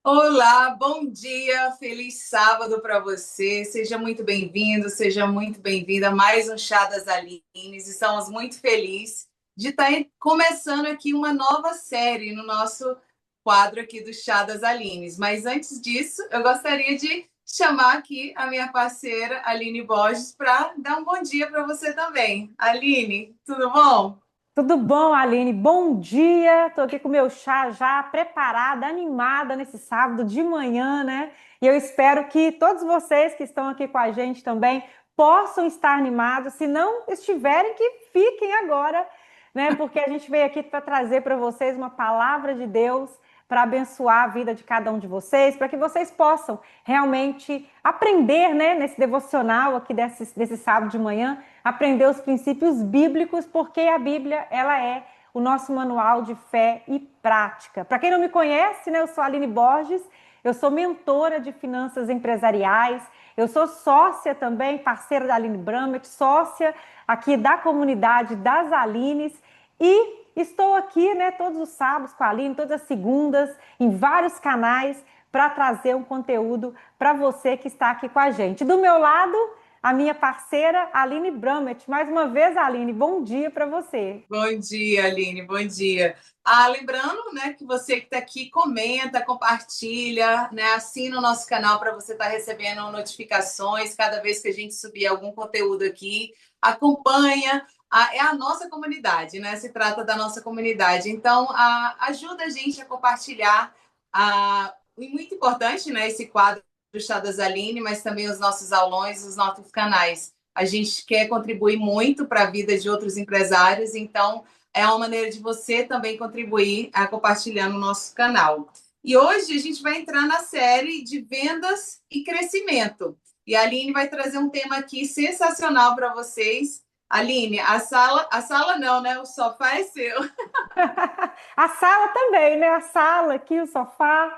Olá, bom dia, feliz sábado para você. Seja muito bem-vindo, seja muito bem-vinda a mais um Chá das Aline. Estamos muito felizes de estar começando aqui uma nova série no nosso quadro aqui do Chá das Alines. Mas antes disso, eu gostaria de chamar aqui a minha parceira Aline Borges para dar um bom dia para você também. Aline, tudo bom? Tudo bom, Aline? Bom dia! Estou aqui com o meu chá já preparada, animada nesse sábado de manhã, né? E eu espero que todos vocês que estão aqui com a gente também possam estar animados. Se não estiverem, que fiquem agora, né? Porque a gente veio aqui para trazer para vocês uma palavra de Deus para abençoar a vida de cada um de vocês, para que vocês possam realmente aprender, né, nesse devocional aqui desse sábado de manhã, aprender os princípios bíblicos, porque a Bíblia, ela é o nosso manual de fé e prática. Para quem não me conhece, né, eu sou a Aline Borges, eu sou mentora de finanças empresariais, eu sou sócia também, parceira da Aline Bramet, sócia aqui da comunidade das Alines e estou aqui, né, todos os sábados com a Aline, todas as segundas, em vários canais, para trazer um conteúdo para você que está aqui com a gente. Do meu lado, a minha parceira Aline Bramet. Mais uma vez, Aline, bom dia para você. Bom dia, Aline, bom dia. Ah, lembrando, né, que você que está aqui comenta, compartilha, né, assina o nosso canal para você estar recebendo notificações cada vez que a gente subir algum conteúdo aqui. Acompanha, é a nossa comunidade, né? Se trata da nossa comunidade. Então, ajuda a gente a compartilhar. E muito importante, né, esse quadro do Chá das Aline, mas também os nossos aulões, os nossos canais. A gente quer contribuir muito para a vida de outros empresários, então é uma maneira de você também contribuir compartilhando o nosso canal. E hoje a gente vai entrar na série de vendas e crescimento. E a Aline vai trazer um tema aqui sensacional para vocês. Aline, a sala não, né? O sofá é seu. A sala também, né? A sala aqui, o sofá,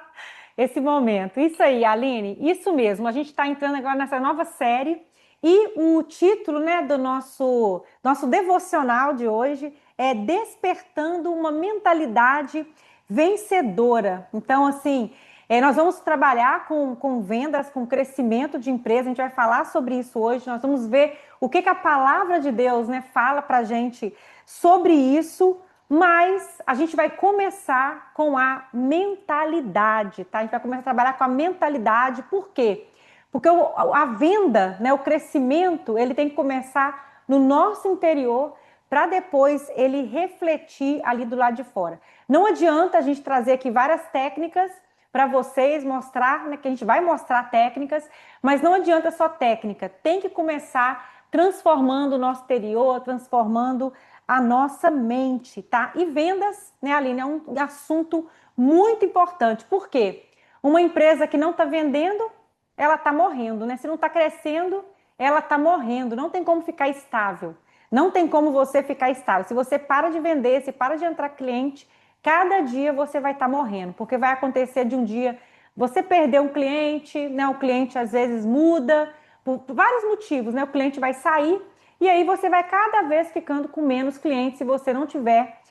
esse momento. Isso aí, Aline, isso mesmo. A gente está entrando agora nessa nova série e o título, né, do nosso devocional de hoje é Despertando uma Mentalidade Vencedora. Então, assim, nós vamos trabalhar com vendas, com crescimento de empresa. A gente vai falar sobre isso hoje. Nós vamos ver o que a palavra de Deus, né, fala para a gente sobre isso. Mas a gente vai começar com a mentalidade, tá? A gente vai começar a trabalhar com a mentalidade, por quê? Porque a venda, né, o crescimento, ele tem que começar no nosso interior para depois ele refletir ali do lado de fora. Não adianta a gente trazer aqui várias técnicas para vocês mostrar, né, que a gente vai mostrar técnicas, mas não adianta só técnica, tem que começar transformando o nosso interior, transformando a nossa mente, tá? E vendas, né, Aline, é um assunto muito importante. Por quê? Uma empresa que não está vendendo, ela está morrendo, né? Se não está crescendo, ela está morrendo. Não tem como ficar estável. Não tem como você ficar estável. Se você para de vender, se para de entrar cliente, cada dia você vai estar morrendo, porque vai acontecer de um dia você perder um cliente, né? O cliente às vezes muda por vários motivos, né? O cliente vai sair e aí você vai cada vez ficando com menos clientes se você não tiver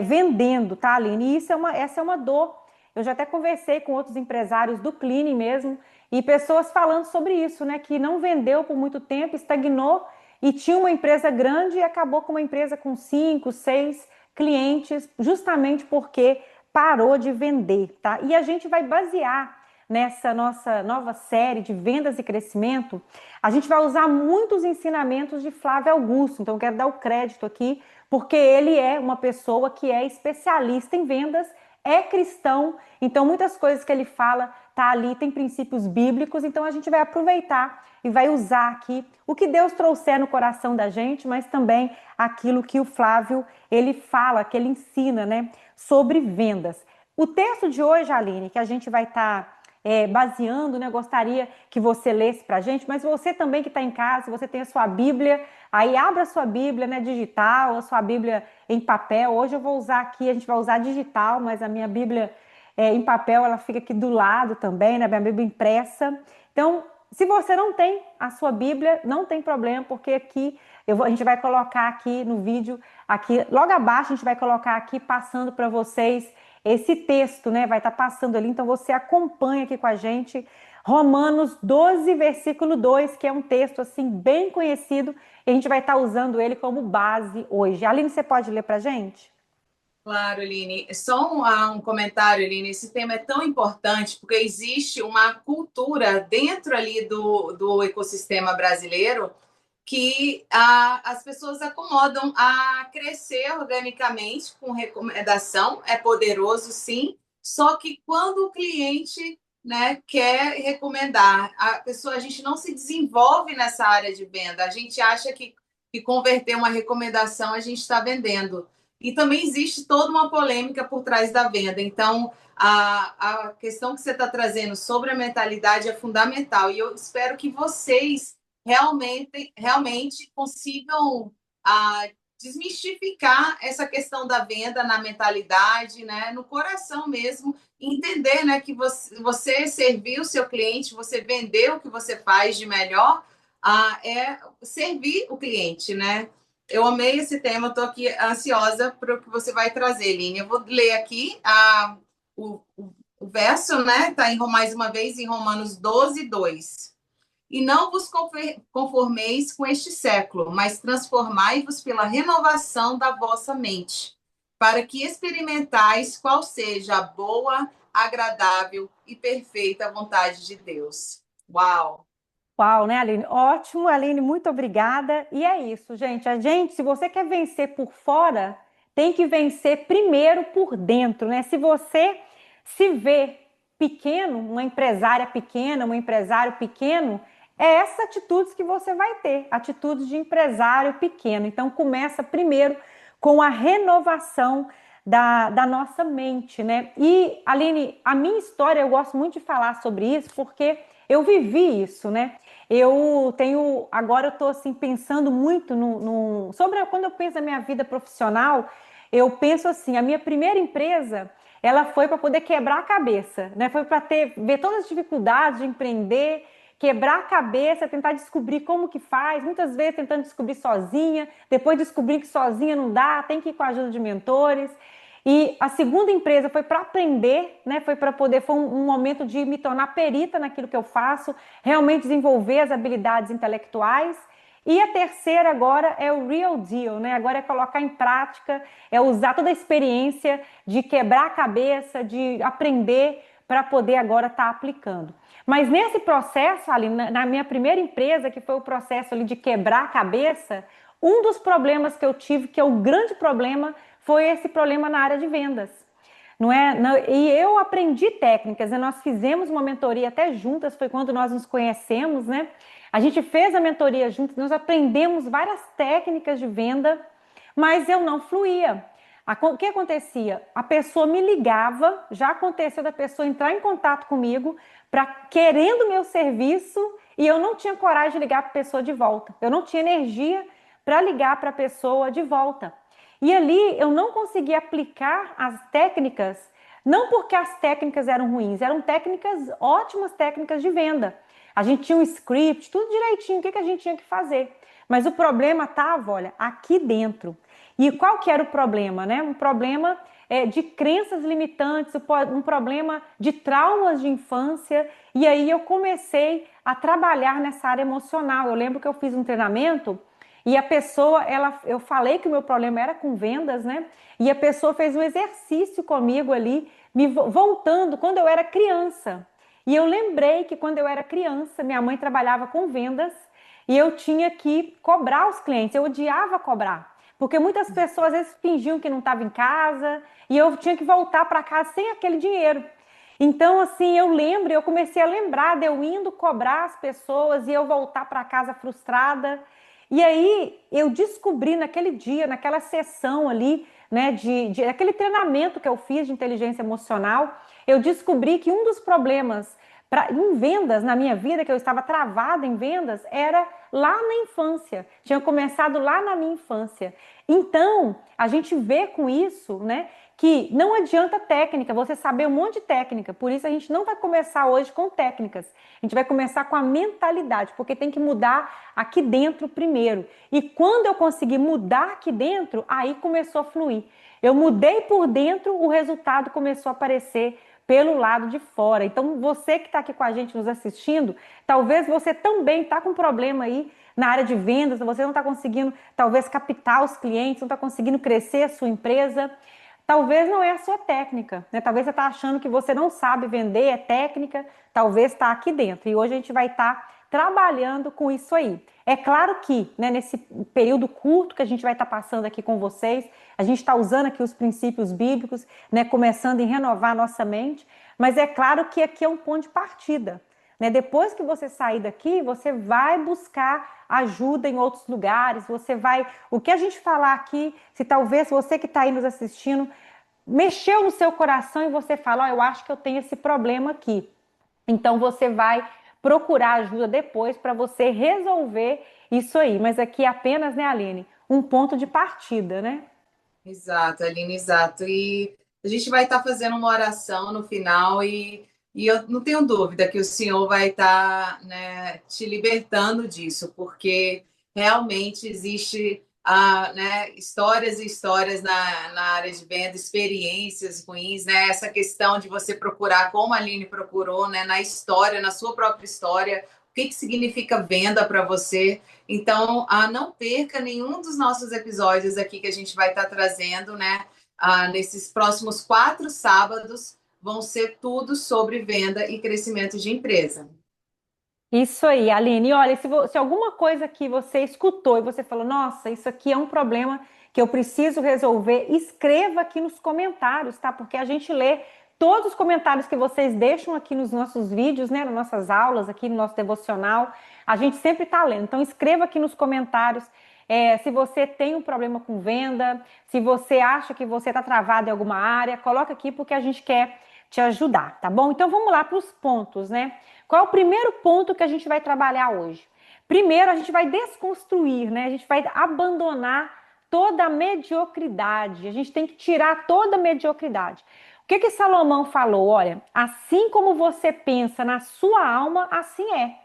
vendendo, tá, Aline? E essa é uma dor. Eu já até conversei com outros empresários do Cleaning mesmo e pessoas falando sobre isso, né? Que não vendeu por muito tempo, estagnou e tinha uma empresa grande e acabou com uma empresa com 5, 6 clientes, justamente porque parou de vender, tá? E a gente vai basear nessa nossa nova série de vendas e crescimento, a gente vai usar muitos ensinamentos de Flávio Augusto. Então, eu quero dar o crédito aqui, porque ele é uma pessoa que é especialista em vendas, é cristão, então muitas coisas que ele fala tá ali, tem princípios bíblicos, então a gente vai aproveitar e vai usar aqui o que Deus trouxer no coração da gente, mas também aquilo que o Flávio ele fala, que ele ensina, né, sobre vendas. O texto de hoje, Aline, que a gente vai estar baseando, né? Gostaria que você lesse para a gente, mas você também que está em casa, você tem a sua Bíblia, aí abra a sua Bíblia, né, digital, a sua Bíblia em papel. Hoje eu vou usar aqui, a gente vai usar digital, mas a minha Bíblia em papel, ela fica aqui do lado também, né? Minha Bíblia impressa. Então, se você não tem a sua Bíblia, não tem problema, porque aqui a gente vai colocar aqui no vídeo, aqui logo abaixo, a gente vai colocar aqui passando para vocês esse texto, né? Vai estar passando ali, então você acompanha aqui com a gente Romanos 12, versículo 2, que é um texto assim bem conhecido, e a gente vai estar usando ele como base hoje. Aline, você pode ler para a gente? Claro, Aline. Só um comentário, Aline. Esse tema é tão importante porque existe uma cultura dentro ali do ecossistema brasileiro que as pessoas acomodam a crescer organicamente com recomendação. É poderoso, sim. Só que quando o cliente, né, quer recomendar, a gente não se desenvolve nessa área de venda. A gente acha que converter uma recomendação a gente está vendendo. E também existe toda uma polêmica por trás da venda. Então, a questão que você está trazendo sobre a mentalidade é fundamental. E eu espero que vocês realmente consigam desmistificar essa questão da venda na mentalidade, né, no coração mesmo, entender, né, que você servir o seu cliente, você vender o que você faz de melhor, é servir o cliente, né? Eu amei esse tema, estou aqui ansiosa para o que você vai trazer, Line. Eu vou ler aqui o verso, né? Está mais uma vez em Romanos 12, 2. E não vos conformeis com este século, mas transformai-vos pela renovação da vossa mente, para que experimentais qual seja a boa, agradável e perfeita vontade de Deus. Uau! Uau, né, Aline? Ótimo, Aline, muito obrigada. E é isso, gente. A gente, se você quer vencer por fora, tem que vencer primeiro por dentro, né? Se você se vê pequeno, uma empresária pequena, um empresário pequeno, é essas atitudes que você vai ter, atitudes de empresário pequeno. Então, começa primeiro com a renovação da nossa mente, né? E, Aline, a minha história, eu gosto muito de falar sobre isso, porque eu vivi isso, né? Agora eu estou assim, pensando muito sobre quando eu penso na minha vida profissional, eu penso assim, a minha primeira empresa, ela foi para poder quebrar a cabeça, né? Foi para ver todas as dificuldades de empreender, quebrar a cabeça, tentar descobrir como que faz, muitas vezes tentando descobrir sozinha, depois descobrir que sozinha não dá, tem que ir com a ajuda de mentores. E a segunda empresa foi para aprender, né? Foi um momento de me tornar perita naquilo que eu faço, realmente desenvolver as habilidades intelectuais. E a terceira agora é o real deal, né? Agora é colocar em prática, é usar toda a experiência de quebrar a cabeça, de aprender para poder agora estar aplicando. Mas nesse processo, ali, na minha primeira empresa, que foi o processo ali de quebrar a cabeça, um dos problemas que eu tive, que é o grande problema, foi esse problema na área de vendas. Não é? E eu aprendi técnicas, né? Nós fizemos uma mentoria até juntas, foi quando nós nos conhecemos, né? A gente fez a mentoria juntos, nós aprendemos várias técnicas de venda, mas eu não fluía. O que acontecia? A pessoa me ligava, já aconteceu da pessoa entrar em contato comigo, querendo meu serviço, e eu não tinha coragem de ligar para a pessoa de volta. Eu não tinha energia para ligar para a pessoa de volta. E ali eu não conseguia aplicar as técnicas, não porque as técnicas eram ruins, eram técnicas, ótimas técnicas de venda. A gente tinha um script, tudo direitinho, o que a gente tinha que fazer. Mas o problema estava, olha, aqui dentro. E qual que era o problema, né? Um problema de crenças limitantes, um problema de traumas de infância. E aí eu comecei a trabalhar nessa área emocional. Eu lembro que eu fiz um treinamento e a pessoa, eu falei que o meu problema era com vendas, né? E a pessoa fez um exercício comigo ali, me voltando quando eu era criança. E eu lembrei que quando eu era criança, minha mãe trabalhava com vendas e eu tinha que cobrar os clientes. Eu odiava cobrar, porque muitas pessoas às vezes fingiam que não estavam em casa e eu tinha que voltar para casa sem aquele dinheiro. Então, assim, eu comecei a lembrar de eu indo cobrar as pessoas e eu voltar para casa frustrada. E aí eu descobri naquele dia, naquela sessão ali, né, aquele treinamento que eu fiz de inteligência emocional, eu descobri que um dos problemas em vendas na minha vida, que eu estava travada em vendas, era lá na infância. Tinha começado lá na minha infância. Então, a gente vê com isso, né, que não adianta técnica, você saber um monte de técnica. Por isso a gente não vai começar hoje com técnicas. A gente vai começar com a mentalidade, porque tem que mudar aqui dentro primeiro. E quando eu consegui mudar aqui dentro, aí começou a fluir. Eu mudei por dentro, o resultado começou a aparecer pelo lado de fora. Então, você que está aqui com a gente nos assistindo, talvez você também está com problema aí na área de vendas, você não está conseguindo, talvez, captar os clientes, não está conseguindo crescer a sua empresa. Talvez não é a sua técnica, né? Talvez você está achando que você não sabe vender, é técnica, talvez está aqui dentro. E hoje a gente vai estar trabalhando com isso aí. É claro que, né, nesse período curto que a gente vai estar passando aqui com vocês, a gente está usando aqui os princípios bíblicos, né, começando em renovar a nossa mente, mas é claro que aqui é um ponto de partida. Né? Depois que você sair daqui, você vai buscar ajuda em outros lugares, você vai. O que a gente falar aqui, se talvez você que está aí nos assistindo, mexeu no seu coração e você fala, oh, eu acho que eu tenho esse problema aqui. Então você vai procurar ajuda depois para você resolver isso aí. Mas aqui é apenas, né, Aline, um ponto de partida, né? Exato, Aline, exato. E a gente vai estar fazendo uma oração no final e eu não tenho dúvida que o Senhor vai estar, né, te libertando disso, porque realmente existe né, histórias e histórias na área de venda, experiências ruins, né? Essa questão de você procurar, como a Aline procurou, né, na história, na sua própria história, o que significa venda para você. Então, não perca nenhum dos nossos episódios aqui que a gente vai estar trazendo, né? Nesses próximos 4 sábados, vão ser tudo sobre venda e crescimento de empresa. Isso aí, Aline. E olha, se alguma coisa que você escutou e você falou, nossa, isso aqui é um problema que eu preciso resolver, escreva aqui nos comentários, tá? Porque a gente lê todos os comentários que vocês deixam aqui nos nossos vídeos, né? Nas nossas aulas, aqui no nosso devocional. A gente sempre está lendo. Então, escreva aqui nos comentários. Se você tem um problema com venda, se você acha que você está travado em alguma área, coloca aqui porque a gente quer te ajudar, tá bom? Então vamos lá para os pontos, né? Qual é o primeiro ponto que a gente vai trabalhar hoje? Primeiro, a gente vai desconstruir, né? A gente vai abandonar toda a mediocridade. A gente tem que tirar toda a mediocridade. O que Salomão falou? Olha, assim como você pensa na sua alma, assim é.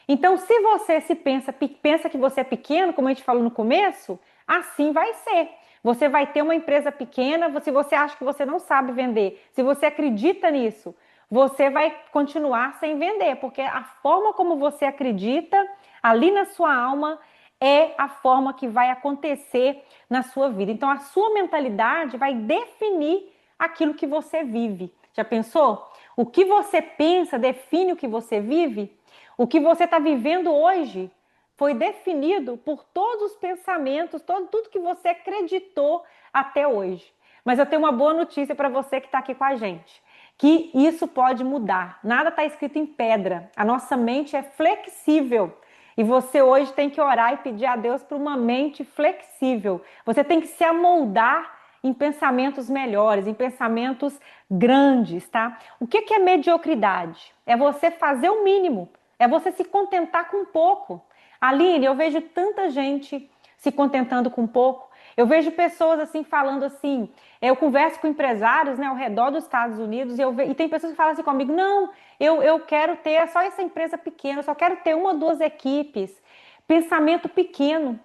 Então, se você pensa que você é pequeno, como a gente falou no começo, assim vai ser. Você vai ter uma empresa pequena, se você acha que você não sabe vender, se você acredita nisso, você vai continuar sem vender, porque a forma como você acredita ali na sua alma é a forma que vai acontecer na sua vida. Então, a sua mentalidade vai definir aquilo que você vive. Já pensou? O que você pensa define o que você vive? O que você está vivendo hoje foi definido por todos os pensamentos, tudo que você acreditou até hoje. Mas eu tenho uma boa notícia para você que está aqui com a gente, que isso pode mudar. Nada está escrito em pedra. A nossa mente é flexível. E você hoje tem que orar e pedir a Deus por uma mente flexível. Você tem que se amoldar em pensamentos melhores, em pensamentos grandes, tá? O que é mediocridade? É você fazer o mínimo. É você se contentar com pouco. Aline, eu vejo tanta gente se contentando com pouco. Eu vejo pessoas assim falando assim. Eu converso com empresários, né, ao redor dos Estados Unidos e tem pessoas que falam assim comigo: não, eu quero ter só essa empresa pequena, eu só quero ter 1 ou 2 equipes. Pensamento pequeno,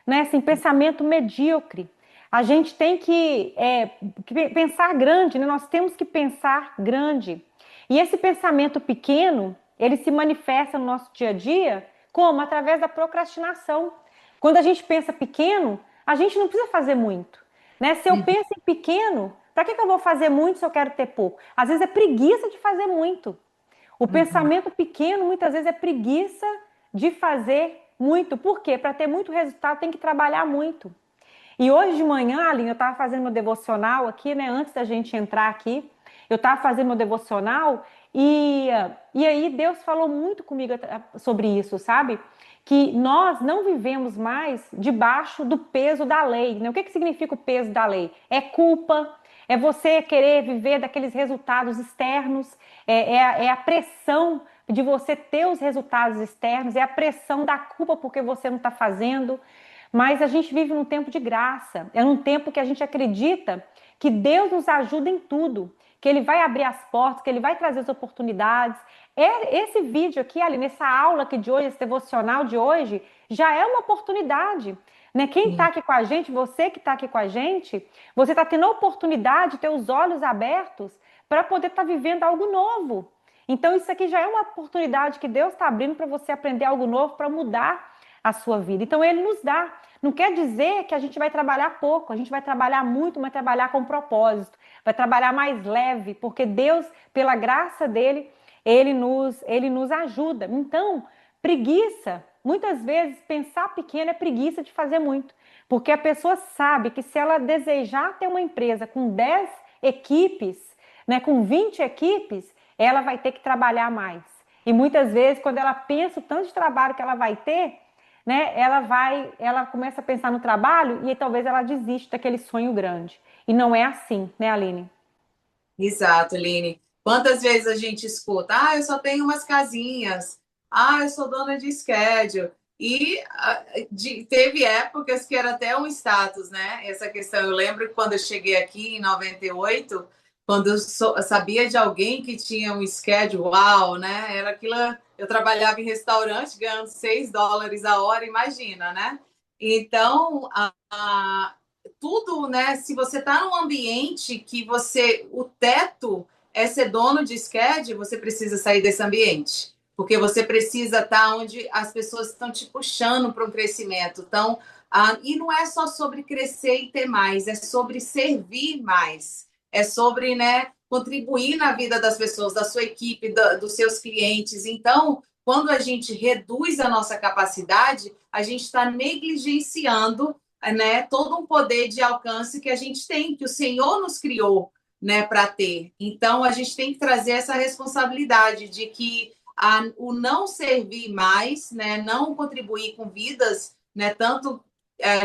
né? Assim, pensamento medíocre. A gente tem que pensar grande, né? Nós temos que pensar grande. E esse pensamento pequeno, ele se manifesta no nosso dia a dia como? Através da procrastinação. Quando a gente pensa pequeno, a gente não precisa fazer muito, né? Se eu penso em pequeno, para que eu vou fazer muito se eu quero ter pouco? Às vezes é preguiça de fazer muito. O pensamento pequeno, muitas vezes, é preguiça de fazer muito. Por quê? Para ter muito resultado, tem que trabalhar muito. E hoje de manhã, Aline, eu estava fazendo meu devocional aqui, né? Antes da gente entrar aqui, eu estava fazendo meu devocional e aí Deus falou muito comigo sobre isso, sabe? Que nós não vivemos mais debaixo do peso da lei, né? O que significa o peso da lei? É culpa, é você querer viver daqueles resultados externos, é a pressão de você ter os resultados externos, é a pressão da culpa porque você não está fazendo. Mas a gente vive num tempo de graça, é num tempo que a gente acredita que Deus nos ajuda em tudo, que Ele vai abrir as portas, que Ele vai trazer as oportunidades. Esse vídeo aqui, ali, nessa aula aqui de hoje, esse devocional de hoje, já é uma oportunidade. né? Quem está Sim. aqui com a gente, você que está aqui com a gente, você está tendo a oportunidade de ter os olhos abertos para poder estar vivendo algo novo. Então, isso aqui já é uma oportunidade que Deus está abrindo para você aprender algo novo, para mudar a sua vida. Então, Ele nos dá. Não quer dizer que a gente vai trabalhar pouco, a gente vai trabalhar muito, mas trabalhar com propósito, vai trabalhar mais leve, porque Deus, pela graça dele, ele nos ajuda. Então, preguiça, muitas vezes pensar pequeno é preguiça de fazer muito, porque a pessoa sabe que se ela desejar ter uma empresa com 10 equipes, né, com 20 equipes, ela vai ter que trabalhar mais. E muitas vezes, quando ela pensa o tanto de trabalho que ela vai ter, né, ela começa a pensar no trabalho e aí, talvez ela desista daquele sonho grande. E não é assim, né, Aline? Exato, Aline. Quantas vezes a gente escuta, eu só tenho umas casinhas, eu sou dona de schedule. E teve épocas que era até um status, né? Essa questão. Eu lembro que quando eu cheguei aqui em 98, quando eu sabia de alguém que tinha um schedule, uau, né? Era aquilo. Eu trabalhava em restaurante ganhando US$ 6 a hora, imagina, né? Então, tudo, né? Se você está num ambiente que o teto é ser dono de schedule, você precisa sair desse ambiente, porque você precisa estar onde as pessoas estão te puxando para um crescimento. Então, e não é só sobre crescer e ter mais, é sobre servir mais, é sobre, né, contribuir na vida das pessoas, da sua equipe, dos seus clientes. Então, quando a gente reduz a nossa capacidade, a gente está negligenciando, né, todo um poder de alcance que a gente tem, que o Senhor nos criou, né, para ter. Então, a gente tem que trazer essa responsabilidade de que o não servir mais, né, não contribuir com vidas, né, tanto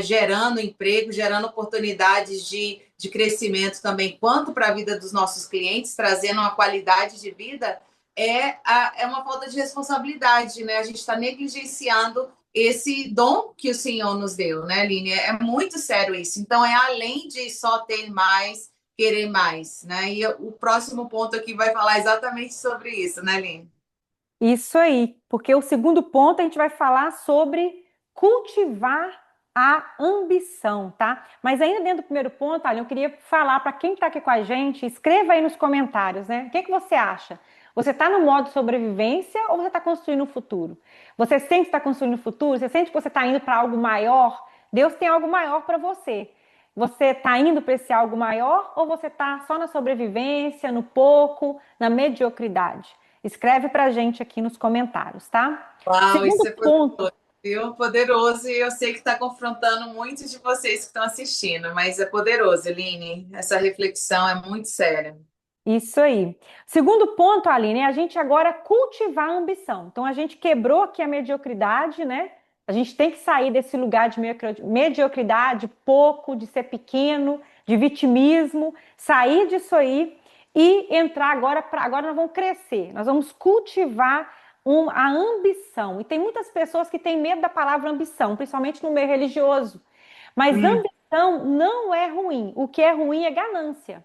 gerando emprego, gerando oportunidades de crescimento também, quanto para a vida dos nossos clientes, trazendo uma qualidade de vida, é uma falta de responsabilidade, né? A gente está negligenciando esse dom que o Senhor nos deu, né, Aline? É muito sério isso. Então, é além de só ter mais, querer mais, né? E o próximo ponto aqui vai falar exatamente sobre isso, né, Aline? Isso aí, porque o segundo ponto a gente vai falar sobre cultivar a ambição, tá? Mas ainda dentro do primeiro ponto, Aline, eu queria falar para quem está aqui com a gente, escreva aí nos comentários, né? O que que você acha? Você está no modo sobrevivência ou você está construindo o futuro? Você sente que está construindo o futuro? Você sente que você está indo para algo maior? Deus tem algo maior para você. Você está indo para esse algo maior ou você está só na sobrevivência, no pouco, na mediocridade? Escreve para a gente aqui nos comentários, tá? Uau, Segundo isso é ponto, poderoso, viu? Poderoso, e eu sei que está confrontando muitos de vocês que estão assistindo, mas é poderoso, Aline. Essa reflexão é muito séria. isso aí. Segundo ponto, Aline, é a gente agora cultivar a ambição. Então, a gente quebrou aqui a mediocridade, né? A gente tem que sair desse lugar de mediocridade, pouco, de ser pequeno, de vitimismo, sair disso aí e entrar agora para. Agora nós vamos crescer, nós vamos cultivar a ambição. E tem muitas pessoas que têm medo da palavra ambição, principalmente no meio religioso. Mas Hum, ambição não é ruim. O que é ruim é ganância.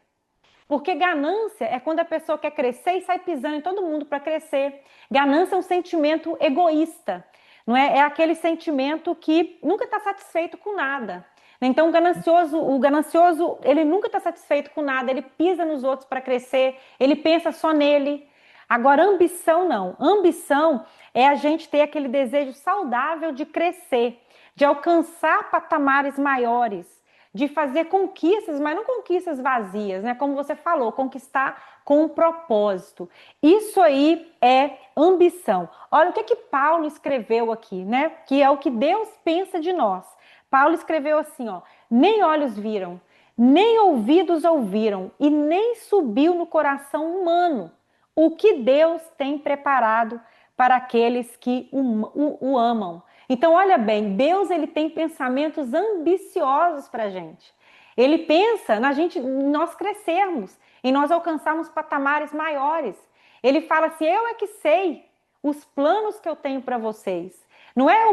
Porque ganância é quando a pessoa quer crescer e sai pisando em todo mundo para crescer. Ganância é um sentimento egoísta, não é? É aquele sentimento que nunca está satisfeito com nada. Então, o ganancioso, ele nunca está satisfeito com nada, ele pisa nos outros para crescer, ele pensa só nele. Agora, ambição não. Ambição é a gente ter aquele desejo saudável de crescer, de alcançar patamares maiores, de fazer conquistas, mas não conquistas vazias, né? Como você falou, conquistar com um propósito. Isso aí é ambição. Olha o que que Paulo escreveu aqui, né? Que é o que Deus pensa de nós. Paulo escreveu assim, ó: nem olhos viram, nem ouvidos ouviram, e nem subiu no coração humano o que Deus tem preparado para aqueles que o amam. Então, olha bem, Deus ele tem pensamentos ambiciosos para a gente. Ele pensa na gente, nós crescermos, em nós alcançarmos patamares maiores. Ele fala assim: eu é que sei os planos que eu tenho para vocês. Não é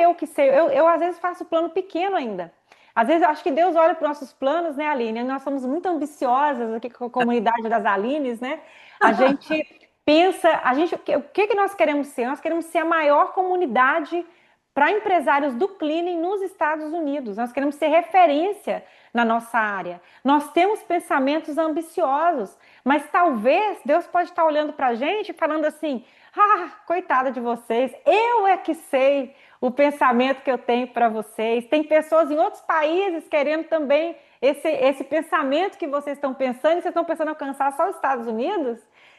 eu que sei. Eu às vezes faço plano pequeno ainda. Às vezes eu acho que Deus olha para os nossos planos, né, Aline? Nós somos muito ambiciosas aqui com a comunidade das Alines, né? A gente pensa, o que que nós queremos ser? Nós queremos ser a maior comunidade para empresários do cleaning nos Estados Unidos. Nós queremos ser referência na nossa área. Nós temos pensamentos ambiciosos, mas talvez Deus pode estar olhando para a gente e falando assim: ah, coitada de vocês, eu é que sei o pensamento que eu tenho para vocês. Tem pessoas em outros países querendo também esse pensamento que vocês estão pensando, e vocês estão pensando em alcançar só os Estados Unidos?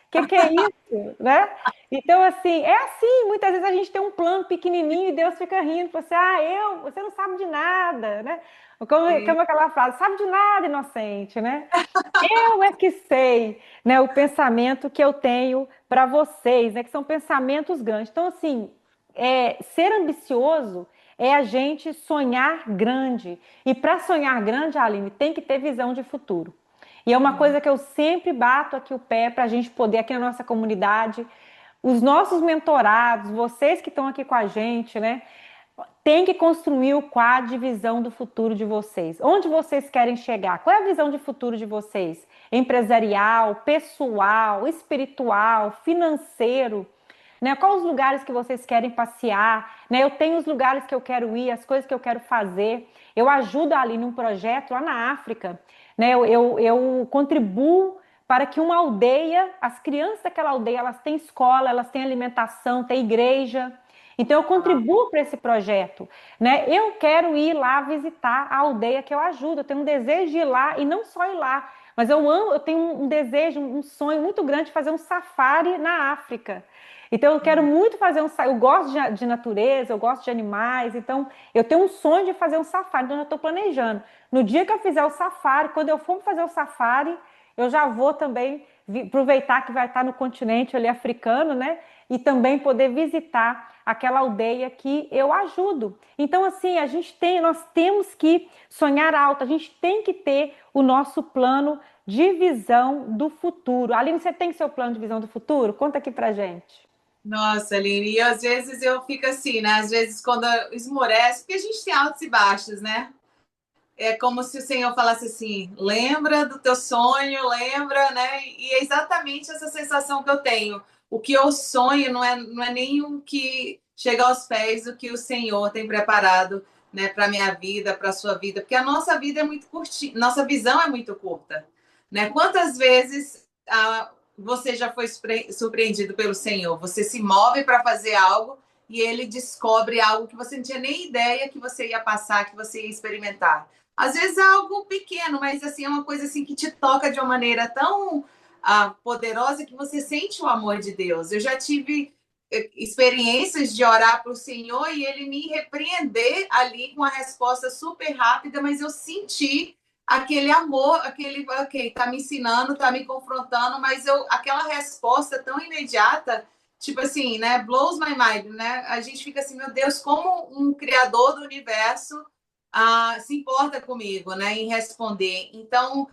Que é isso, né? Então, assim, é assim, muitas vezes a gente tem um plano pequenininho e Deus fica rindo, você, você não sabe de nada, né? Como aquela frase, sabe de nada, inocente, né? Eu é que sei, né, o pensamento que eu tenho para vocês, né, que são pensamentos grandes. Então, assim, ser ambicioso é a gente sonhar grande. E para sonhar grande, Aline, tem que ter visão de futuro. E é uma coisa que eu sempre bato aqui o pé para a gente poder, aqui na nossa comunidade, os nossos mentorados, vocês que estão aqui com a gente, né? Tem que construir o quadro de visão do futuro de vocês. Onde vocês querem chegar? Qual é a visão de futuro de vocês? Empresarial, pessoal, espiritual, financeiro? Né? Quais os lugares que vocês querem passear? Né? Eu tenho os lugares que eu quero ir, as coisas que eu quero fazer. Eu ajudo ali num projeto lá na África. Né? Eu contribuo para que uma aldeia, as crianças daquela aldeia, elas têm escola, elas têm alimentação, têm igreja. Então, eu contribuo para esse projeto, né? Eu quero ir lá visitar a aldeia que eu ajudo, eu tenho um desejo de ir lá, e não só ir lá, mas eu tenho um desejo, um sonho muito grande de fazer um safari na África. Então, eu quero muito fazer eu gosto de natureza, eu gosto de animais, então, eu tenho um sonho de fazer um safari, então, eu já estou planejando. No dia que eu fizer o safari, quando eu for fazer o safari, eu já vou também aproveitar que vai estar no continente ali africano, né? E também poder visitar aquela aldeia que eu ajudo. Então, assim, nós temos que sonhar alto, a gente tem que ter o nosso plano de visão do futuro. Aline, você tem seu plano de visão do futuro? Conta aqui pra gente. Nossa, Aline, e às vezes eu fico assim, né? Às vezes quando esmorece, porque a gente tem altos e baixos, né? É como se o Senhor falasse assim: lembra do teu sonho, lembra, né? E é exatamente essa sensação que eu tenho. O que eu sonho não é nem o que chega aos pés do que o Senhor tem preparado, né, para a minha vida, para a sua vida, porque a nossa vida é muito curtinha, nossa visão é muito curta, né? Quantas vezes você já foi surpreendido pelo Senhor? Você se move para fazer algo e ele descobre algo que você não tinha nem ideia que você ia passar, que você ia experimentar. Às vezes é algo pequeno, mas assim é uma coisa assim que te toca de uma maneira tão poderosa que você sente o amor de Deus. Eu já tive experiências de orar para o Senhor e ele me repreender ali com uma resposta super rápida, mas eu senti aquele amor, ok, tá me ensinando, tá me confrontando, mas aquela resposta tão imediata, tipo assim, né, blows my mind, né? A gente fica assim, meu Deus, como um criador do universo se importa comigo, né, em responder. Então,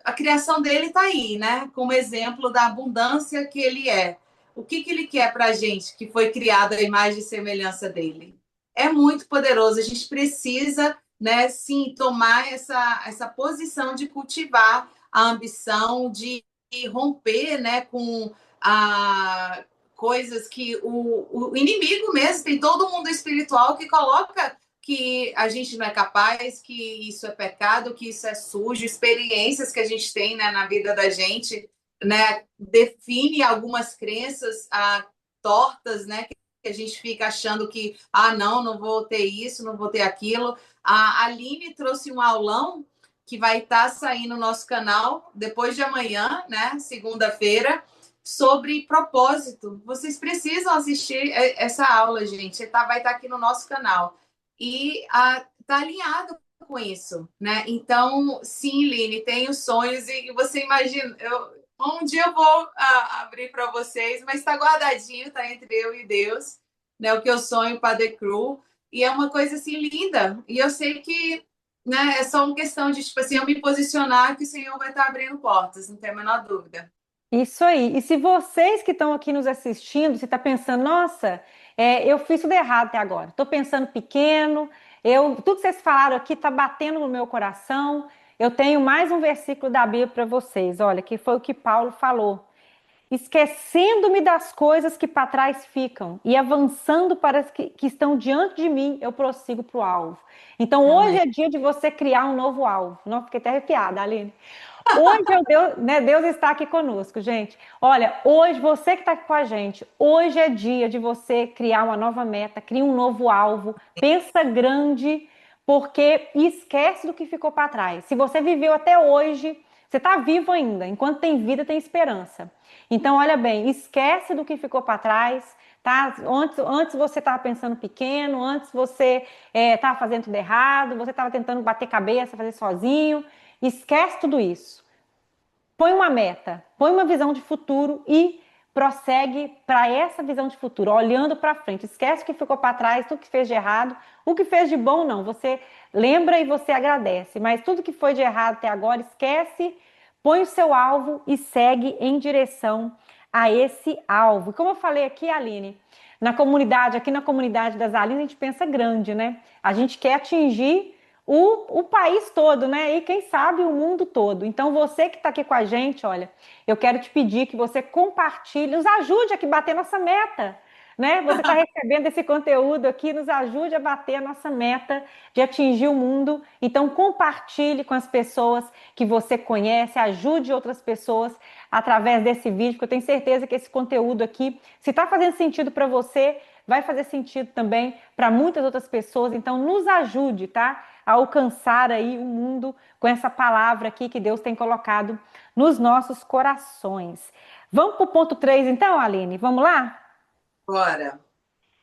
a criação dele está aí, né, como exemplo da abundância que ele é. O que ele quer para a gente, que foi criada a imagem e semelhança dele? É muito poderoso. A gente precisa, né, sim, tomar essa posição de cultivar a ambição, de romper, né, com coisas que o inimigo mesmo, tem todo mundo espiritual que coloca que a gente não é capaz, que isso é pecado, que isso é sujo, experiências que a gente tem, né, na vida da gente, né, define algumas crenças tortas, né, que a gente fica achando que, não vou ter isso, não vou ter aquilo. A Aline trouxe um aulão que vai estar saindo no nosso canal depois de amanhã, né, segunda-feira, sobre propósito. Vocês precisam assistir essa aula, gente. Vai estar aqui no nosso canal. E está alinhado com isso, né? Então, sim, Line, tenho sonhos e você imagina, um dia eu vou abrir para vocês, mas está guardadinho, está entre eu e Deus, né? O que eu sonho para The Crew, e é uma coisa assim linda. E eu sei que, né, é só uma questão de, tipo assim, eu me posicionar que o Senhor vai estar abrindo portas, não tem a menor dúvida. Isso aí. E se vocês que estão aqui nos assistindo, você está pensando, nossa, eu fiz tudo errado até agora. Estou pensando pequeno, tudo que vocês falaram aqui está batendo no meu coração. Eu tenho mais um versículo da Bíblia para vocês. Olha, que foi o que Paulo falou. esquecendo-me das coisas que para trás ficam e avançando para as que estão diante de mim, eu prossigo para o alvo. Então, hoje Amém. é dia de você criar um novo alvo. Não, fiquei até arrepiada, Aline. Hoje é o Deus, né? Deus está aqui conosco, gente. Olha, hoje, você que está aqui com a gente, hoje é dia de você criar uma nova meta, criar um novo alvo, pensa grande, porque esquece do que ficou para trás. Se você viveu até hoje, você está vivo ainda. Enquanto tem vida, tem esperança. Então, olha bem, esquece do que ficou para trás. Tá? Antes você estava pensando pequeno, antes você estava fazendo tudo errado, você estava tentando bater cabeça, fazer sozinho. Esquece tudo isso. Põe uma meta, põe uma visão de futuro e prossegue para essa visão de futuro, olhando para frente. Esquece o que ficou para trás, tudo que fez de errado. O que fez de bom, não. Você lembra e você agradece. Mas tudo que foi de errado até agora, esquece, põe o seu alvo e segue em direção a esse alvo. E como eu falei aqui, Aline, aqui na comunidade das Alines, a gente pensa grande, né? A gente quer atingir o país todo, né? E quem sabe o mundo todo. Então, você que está aqui com a gente, olha, eu quero te pedir que você compartilhe, nos ajude a bater nossa meta, né? Você está recebendo esse conteúdo aqui, nos ajude a bater a nossa meta de atingir o mundo. Então, compartilhe com as pessoas que você conhece, ajude outras pessoas através desse vídeo, porque eu tenho certeza que esse conteúdo aqui, se está fazendo sentido para você, vai fazer sentido também para muitas outras pessoas. Então, nos ajude, tá? A alcançar aí o mundo com essa palavra aqui que Deus tem colocado nos nossos corações. Vamos para o ponto 3, então, Aline? Vamos lá? Bora.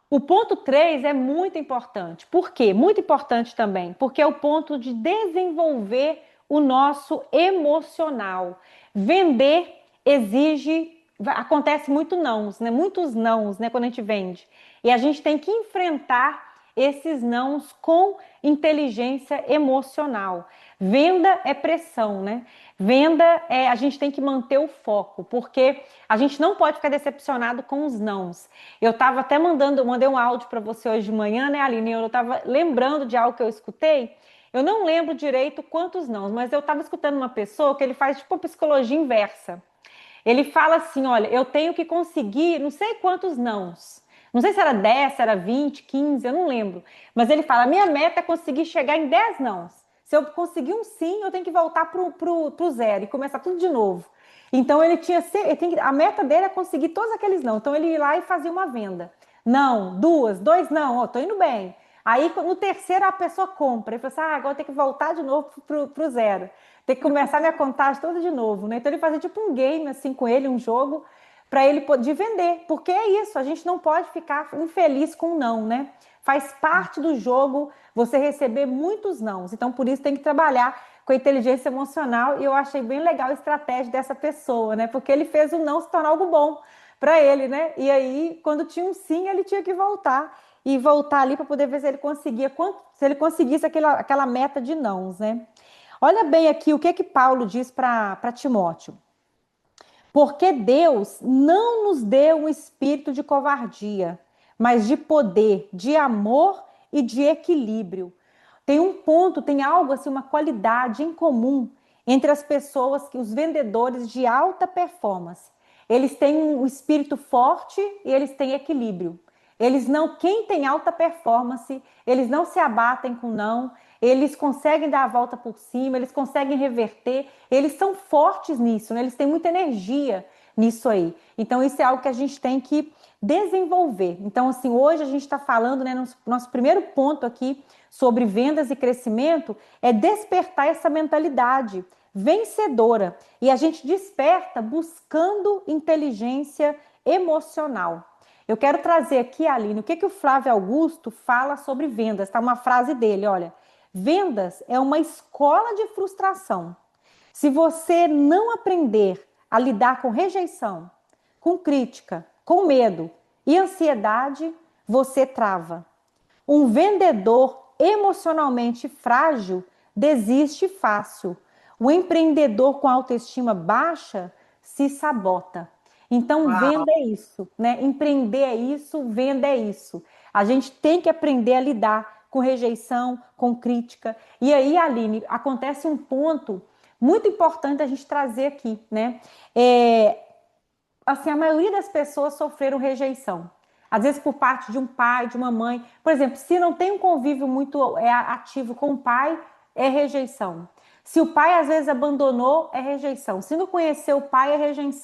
O ponto 3 é muito importante. Por quê? Muito importante também, porque é o ponto de desenvolver o nosso emocional. Vender exige, acontece muito nãos, né? Muitos nãos, né, quando a gente vende. E a gente tem que enfrentar esses nãos com inteligência emocional. Venda é pressão, né? Venda é, a gente tem que manter o foco, porque a gente não pode ficar decepcionado com os nãos. Eu estava até mandei um áudio para você hoje de manhã, né, Aline? Eu estava lembrando de algo que eu escutei. Eu não lembro direito quantos nãos, mas eu estava escutando uma pessoa que ele faz tipo psicologia inversa. Ele fala assim: olha, eu tenho que conseguir não sei quantos nãos. Não sei se era 10, se era 20, 15, eu não lembro. Mas ele fala: a minha meta é conseguir chegar em 10 nãos. Se eu conseguir um sim, eu tenho que voltar pro zero e começar tudo de novo. Então ele tinha. A meta dele é conseguir todos aqueles não. Então ele ia lá e fazia uma venda. Não, duas, dois não, ó, tô indo bem. Aí no terceiro a pessoa compra. Ele falou assim: agora tem que voltar de novo pro zero. Tem que começar minha contagem toda de novo, né? Então ele fazia tipo um game assim com ele, um jogo, para ele poder vender. Porque é isso, a gente não pode ficar infeliz com não, né? Faz parte do jogo você receber muitos nãos. Então por isso tem que trabalhar com a inteligência emocional. E eu achei bem legal a estratégia dessa pessoa, né? Porque ele fez o não se tornar algo bom para ele, né? E aí, quando tinha um sim, ele tinha que voltar e voltar ali para poder ver se ele conseguia, se ele conseguisse aquela meta de nãos, né? Olha bem aqui o que Paulo diz para Timóteo. Porque Deus não nos deu um espírito de covardia, mas de poder, de amor e de equilíbrio. Tem um ponto, tem algo assim, uma qualidade em comum entre as pessoas, os vendedores de alta performance. Eles têm um espírito forte e eles têm equilíbrio. Eles não, quem tem alta performance, eles não se abatem com não, eles conseguem dar a volta por cima, eles conseguem reverter, eles são fortes nisso, né? Eles têm muita energia nisso aí. Então, isso é algo que a gente tem que desenvolver. Então, assim, hoje a gente está falando, né, nosso primeiro ponto aqui sobre vendas e crescimento é despertar essa mentalidade vencedora. E a gente desperta buscando inteligência emocional. Eu quero trazer aqui, Aline, o que o Flávio Augusto fala sobre vendas. Tá uma frase dele, olha. Vendas é uma escola de frustração. Se você não aprender a lidar com rejeição, com crítica, com medo e ansiedade, você trava. Um vendedor emocionalmente frágil desiste fácil. O empreendedor com autoestima baixa se sabota. Então, Uau. venda é isso, né? Empreender é isso, venda é isso. A gente tem que aprender a lidar com rejeição, com crítica. E aí, Aline, acontece um ponto muito importante a gente trazer aqui, né? assim, a maioria das pessoas sofreram rejeição. Às vezes por parte de um pai, de uma mãe. Por exemplo, se não tem um convívio muito ativo com o pai, é rejeição. Se o pai às vezes abandonou, é rejeição. Se não conheceu o pai, é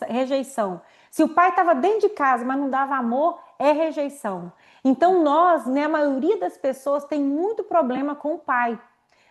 rejeição. Se o pai estava dentro de casa, mas não dava amor, é rejeição. Então nós, né, a maioria das pessoas tem muito problema com o pai.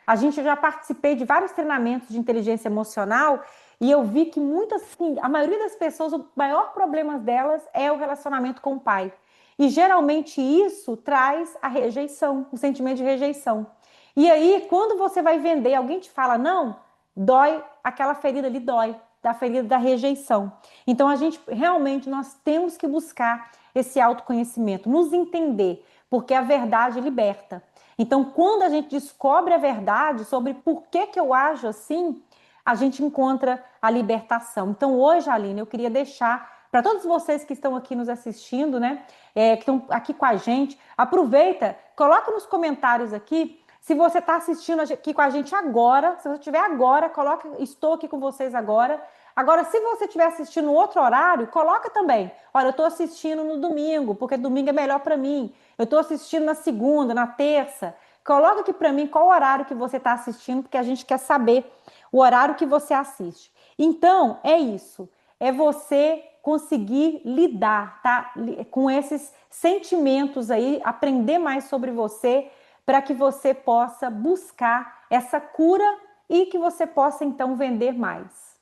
A gente já participei de vários treinamentos de inteligência emocional e eu vi que muitas, assim, a maioria das pessoas, o maior problema delas é o relacionamento com o pai. E geralmente isso traz a rejeição, o sentimento de rejeição. E aí, quando você vai vender, alguém te fala não, dói, aquela ferida ali dói, da ferida da rejeição. Então, a gente realmente nós temos que buscar esse autoconhecimento, nos entender, porque a verdade liberta. Então, quando a gente descobre a verdade sobre por que que eu ajo assim, a gente encontra a libertação. Então, hoje, Aline, eu queria deixar para todos vocês que estão aqui nos assistindo, né, que estão aqui com a gente, aproveita, coloca nos comentários aqui se você está assistindo aqui com a gente agora, se você estiver agora, coloca, estou aqui com vocês agora. Agora, se você estiver assistindo outro horário, coloca também. Olha, eu estou assistindo no domingo, porque domingo é melhor para mim. Eu estou assistindo na segunda, na terça. Coloca aqui para mim qual horário que você está assistindo, porque a gente quer saber o horário que você assiste. Então, é isso. É você conseguir lidar, tá? Com esses sentimentos aí, aprender mais sobre você, para que você possa buscar essa cura e que você possa então vender mais.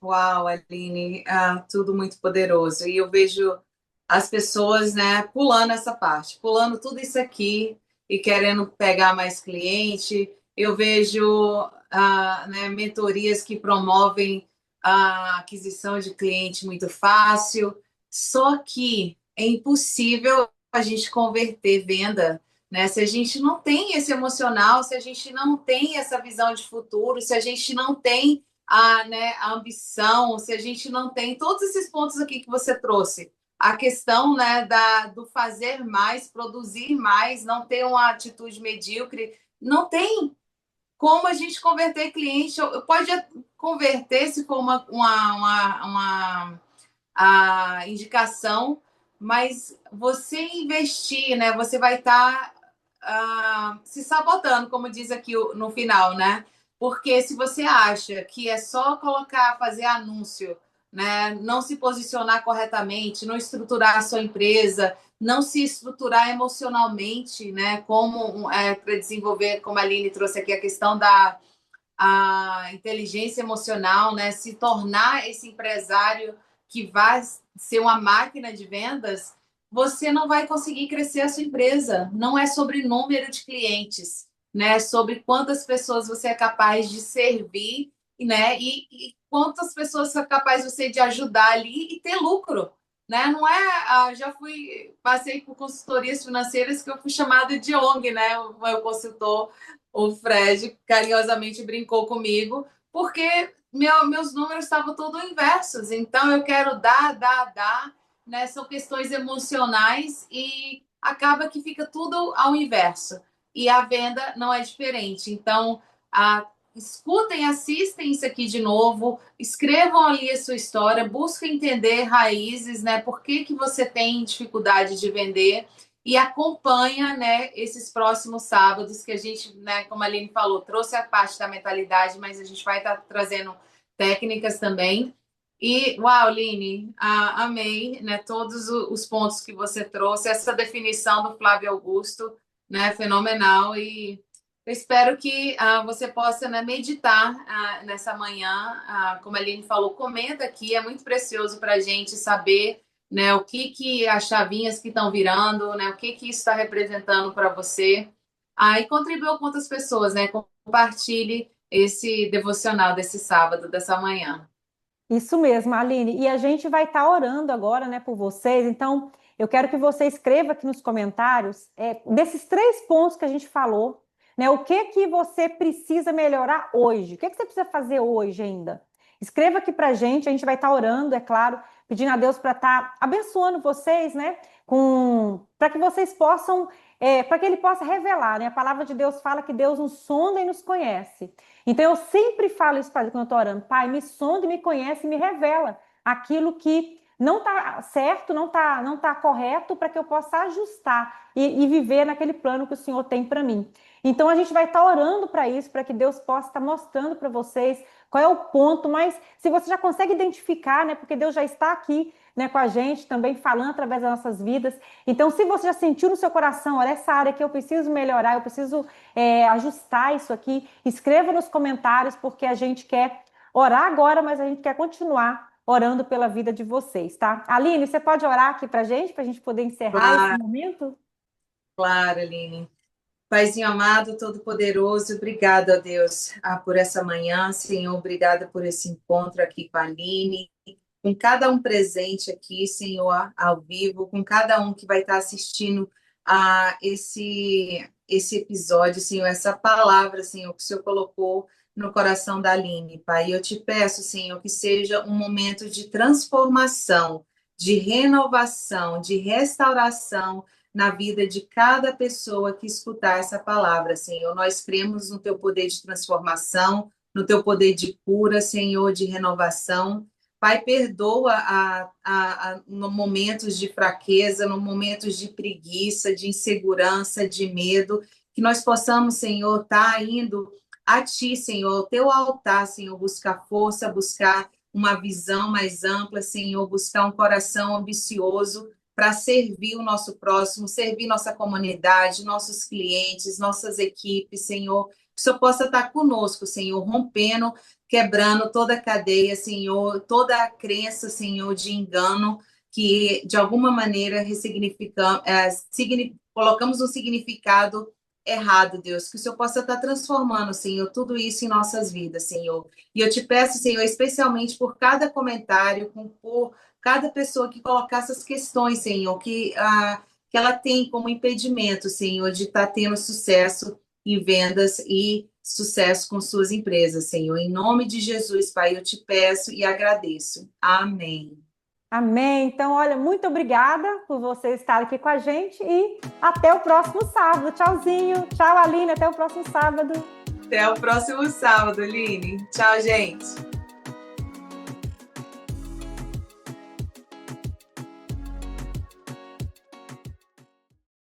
Uau, Aline, tudo muito poderoso. E eu vejo as pessoas, né, pulando essa parte, pulando tudo isso aqui e querendo pegar mais cliente. Eu vejo, né, mentorias que promovem a aquisição de cliente muito fácil. Só que é impossível a gente converter venda, né? Se a gente não tem esse emocional, se a gente não tem essa visão de futuro, se a gente não tem né, a ambição, se a gente não tem todos esses pontos aqui que você trouxe, a questão, né, do fazer mais, produzir mais, não ter uma atitude medíocre, não tem como a gente converter cliente. Pode converter se for uma a indicação, mas você investir, né, você vai estar se sabotando, como diz aqui no final, né? Porque se você acha que é só colocar, fazer anúncio, né, não se posicionar corretamente, não estruturar a sua empresa, não se estruturar emocionalmente, né, como para desenvolver, como a Aline trouxe aqui a questão da inteligência emocional, né, se tornar esse empresário que vai ser uma máquina de vendas, você não vai conseguir crescer a sua empresa. Não é sobre número de clientes, né? É sobre quantas pessoas você é capaz de servir, né? E quantas pessoas é capaz você de ajudar ali e ter lucro, né? Não é, já passei por consultorias financeiras que eu fui chamada de ONG, né? O meu consultor, o Fred, carinhosamente brincou comigo, porque meus números estavam todos inversos. Então eu quero dar, né? São questões emocionais e acaba que fica tudo ao inverso. E a venda não é diferente. Então, escutem, assistem isso aqui de novo, escrevam ali a sua história, busquem entender raízes, né? Por que você tem dificuldade de vender e acompanha, né, esses próximos sábados que a gente, né, como a Aline falou, trouxe a parte da mentalidade, mas a gente vai estar trazendo técnicas também. E, uau, Line, amei, né, todos os pontos que você trouxe, essa definição do Flávio Augusto, né, fenomenal, e eu espero que você possa, né, meditar nessa manhã, como a Aline falou, comenta aqui, é muito precioso para a gente saber, né, o que as chavinhas que estão virando, né, o que isso está representando para você, e contribua com outras pessoas, né, compartilhe esse devocional desse sábado, dessa manhã. Isso mesmo, Aline. E a gente vai estar orando agora, né, por vocês. Então, eu quero que você escreva aqui nos comentários, desses 3 pontos que a gente falou, né? O que que você precisa melhorar hoje? O que que você precisa fazer hoje ainda? Escreva aqui pra gente, a gente vai estar orando, é claro, pedindo a Deus para estar abençoando vocês, né? Para que vocês possam, para que Ele possa revelar, né? A palavra de Deus fala que Deus nos sonda e nos conhece. Então eu sempre falo isso para ele quando eu estou orando, Pai, me sonda e me conhece e me revela aquilo que não está certo, não tá correto para que eu possa ajustar e viver naquele plano que o Senhor tem para mim. Então a gente vai estar orando para isso, para que Deus possa estar mostrando para vocês qual é o ponto, mas se você já consegue identificar, né, porque Deus já está aqui, né, com a gente também falando através das nossas vidas. Então, se você já sentiu no seu coração, olha, essa área que eu preciso melhorar, eu preciso ajustar isso aqui, escreva nos comentários, porque a gente quer orar agora, mas a gente quer continuar orando pela vida de vocês, tá? Aline, você pode orar aqui para a gente poder encerrar esse Claro, momento? claro, Aline. Paizinho amado, todo-poderoso, obrigado a Deus por essa manhã, Senhor, obrigada por esse encontro aqui com a Aline, com cada um presente aqui, Senhor, ao vivo, com cada um que vai estar assistindo a esse episódio, Senhor, essa palavra, Senhor, que o Senhor colocou no coração da Aline, Pai. Eu te peço, Senhor, que seja um momento de transformação, de renovação, de restauração na vida de cada pessoa que escutar essa palavra, Senhor. Nós cremos no teu poder de transformação, no teu poder de cura, Senhor, de renovação. Pai, perdoa no momentos de fraqueza, no momentos de preguiça, de insegurança, de medo, que nós possamos, Senhor, estar indo a Ti, Senhor, ao Teu altar, Senhor, buscar força, buscar uma visão mais ampla, Senhor, buscar um coração ambicioso para servir o nosso próximo, servir nossa comunidade, nossos clientes, nossas equipes, Senhor. Que o Senhor possa estar conosco, Senhor, rompendo, quebrando toda a cadeia, Senhor, toda a crença, Senhor, de engano, que de alguma maneira ressignificamos, colocamos um significado errado, Deus. Que o Senhor possa estar transformando, Senhor, tudo isso em nossas vidas, Senhor. E eu te peço, Senhor, especialmente por cada comentário, por cada pessoa que colocar essas questões, Senhor, que ela tem como impedimento, Senhor, de estar tendo sucesso em vendas e sucesso com suas empresas, Senhor. Em nome de Jesus, Pai, eu te peço e agradeço. Amém. Amém. Então, olha, muito obrigada por você estar aqui com a gente e até o próximo sábado. Tchauzinho. Tchau, Aline. Até o próximo sábado. Até o próximo sábado, Aline. Tchau, gente.